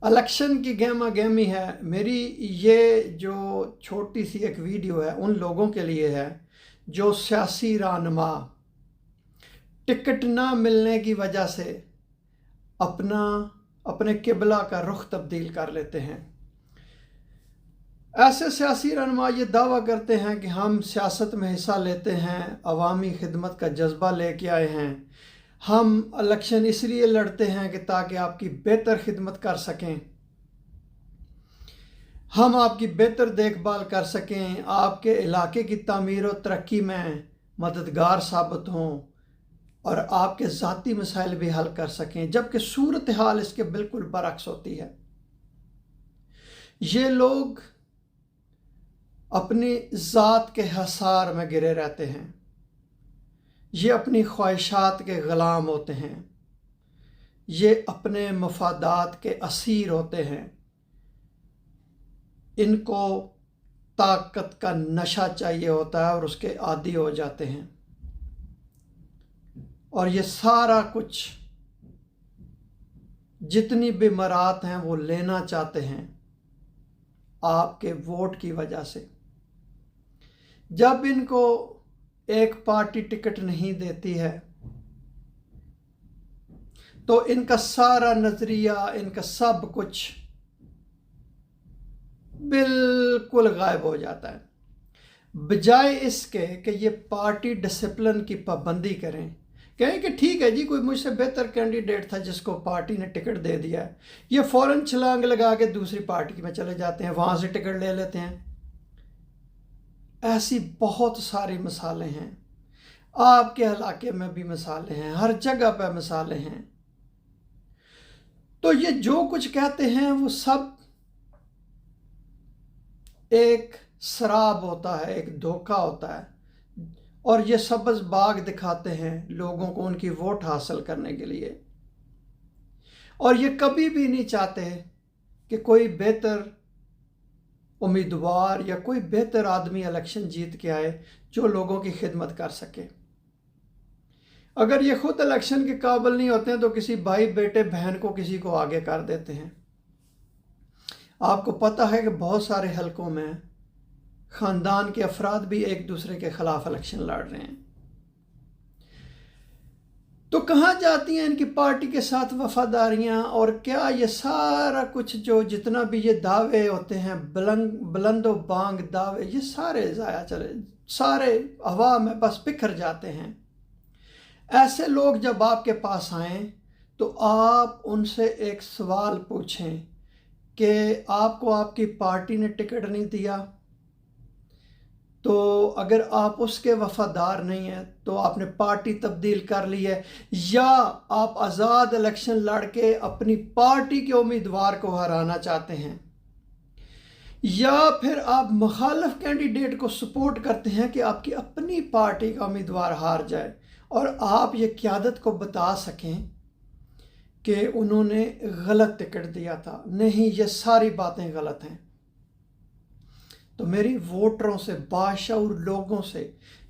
Election की गहमा गहमी है। मेरी ये जो छोटी सी एक वीडियो है उन लोगों के लिए है जो सियासी रहनुमा टिकट ना मिलने की वजह से अपने किबला का रुख तब्दील कर लेते हैं। ऐसे सियासी रहनुमा ये दावा करते हैं कि हम सियासत में हिस्सा लेते हैं, अवामी खिदमत का जज्बा लेके आए हैं, हम इलेक्शन इसलिए लड़ते हैं कि ताकि आपकी बेहतर खिदमत कर सकें, हम आपकी बेहतर देखभाल कर सकें, आपके इलाके की तामीर और तरक्की में मददगार साबित हों और आपके ज़ाती मसाइल भी हल कर सकें। जबकि सूरत हाल इसके बिल्कुल बरअक्स होती है। ये लोग अपनी ज़ात के हसार में गिरे रहते हैं, ये अपनी ख्वाहिशात के ग़ुलाम होते हैं, ये अपने मफादात के असीर होते हैं। इनको ताकत का नशा चाहिए होता है और उसके आदी हो जाते हैं और ये सारा कुछ जितनी भी मरात हैं वो लेना चाहते हैं आपके वोट की वजह से। जब इनको एक पार्टी टिकट नहीं देती है तो इनका सारा नज़रिया, इनका सब कुछ बिल्कुल गायब हो जाता है। बजाय इसके कि ये पार्टी डिसिप्लिन की पाबंदी करें, कहें कि ठीक है जी, कोई मुझसे बेहतर कैंडिडेट था जिसको पार्टी ने टिकट दे दिया है, ये फ़ौरन छलांग लगा के दूसरी पार्टी में चले जाते हैं, वहाँ से टिकट ले लेते हैं। ऐसी बहुत सारी मिसालें हैं, आपके इलाके में भी मिसालें हैं, हर जगह पर मिसालें हैं। तो ये जो कुछ कहते हैं वो सब एक शराब होता है, एक धोखा होता है और ये सब्ज़ बाग दिखाते हैं लोगों को उनकी वोट हासिल करने के लिए। और ये कभी भी नहीं चाहते कि कोई बेहतर उम्मीदवार या कोई बेहतर आदमी इलेक्शन जीत के आए जो लोगों की खिदमत कर सके। अगर ये खुद इलेक्शन के काबिल नहीं होते हैं तो किसी भाई, बेटे, बहन को किसी को आगे कर देते हैं। आपको पता है कि बहुत सारे हलकों में ख़ानदान के अफराद भी एक दूसरे के ख़िलाफ़ इलेक्शन लड़ रहे हैं। तो कहाँ जाती हैं इनकी पार्टी के साथ वफादारियाँ? और क्या ये सारा कुछ जो जितना भी ये दावे होते हैं, बुलंदो बांग दावे, ये सारे ज़ाया चले, सारे हवा में बस बिखर जाते हैं। ऐसे लोग जब आपके पास आएँ तो आप उनसे एक सवाल पूछें कि आपको आपकी पार्टी ने टिकट नहीं दिया, तो अगर आप उसके वफादार नहीं हैं तो आपने पार्टी तब्दील कर ली है, या आप आज़ाद इलेक्शन लड़ के अपनी पार्टी के उम्मीदवार को हराना चाहते हैं, या फिर आप मुखालिफ कैंडिडेट को सपोर्ट करते हैं कि आपकी अपनी पार्टी का उम्मीदवार हार जाए और आप ये क़यादत को बता सकें कि उन्होंने गलत टिकट दिया था। नहीं, ये सारी बातें गलत हैं। तो मेरी वोटरों से, बाशऊर लोगों से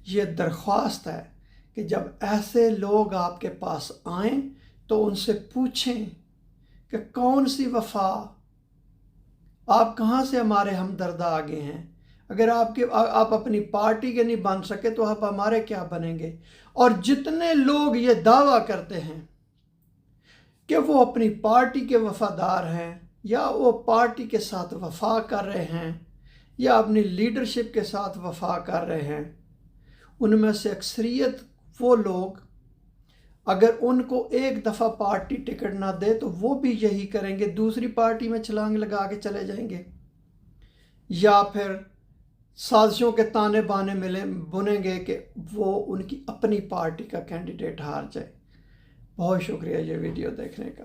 ये दरख्वास्त है कि जब ऐसे लोग आपके पास आएँ तो उनसे पूछें कि कौन सी वफा, आप कहाँ से हमारे हमदर्द आगे हैं। अगर आप अपनी पार्टी के नहीं बन सके तो आप हमारे क्या बनेंगे? और जितने लोग ये दावा करते हैं कि वो अपनी पार्टी के वफादार हैं या वो पार्टी के साथ वफा कर रहे हैं या अपनी लीडरशिप के साथ वफा कर रहे हैं, उनमें से अक्सरियत वो लोग अगर उनको एक दफ़ा पार्टी टिकट ना दे तो वो भी यही करेंगे, दूसरी पार्टी में छलांग लगा के चले जाएंगे या फिर साजिशों के ताने बाने बुनेंगे कि वो उनकी अपनी पार्टी का कैंडिडेट हार जाए। बहुत शुक्रिया ये वीडियो देखने का।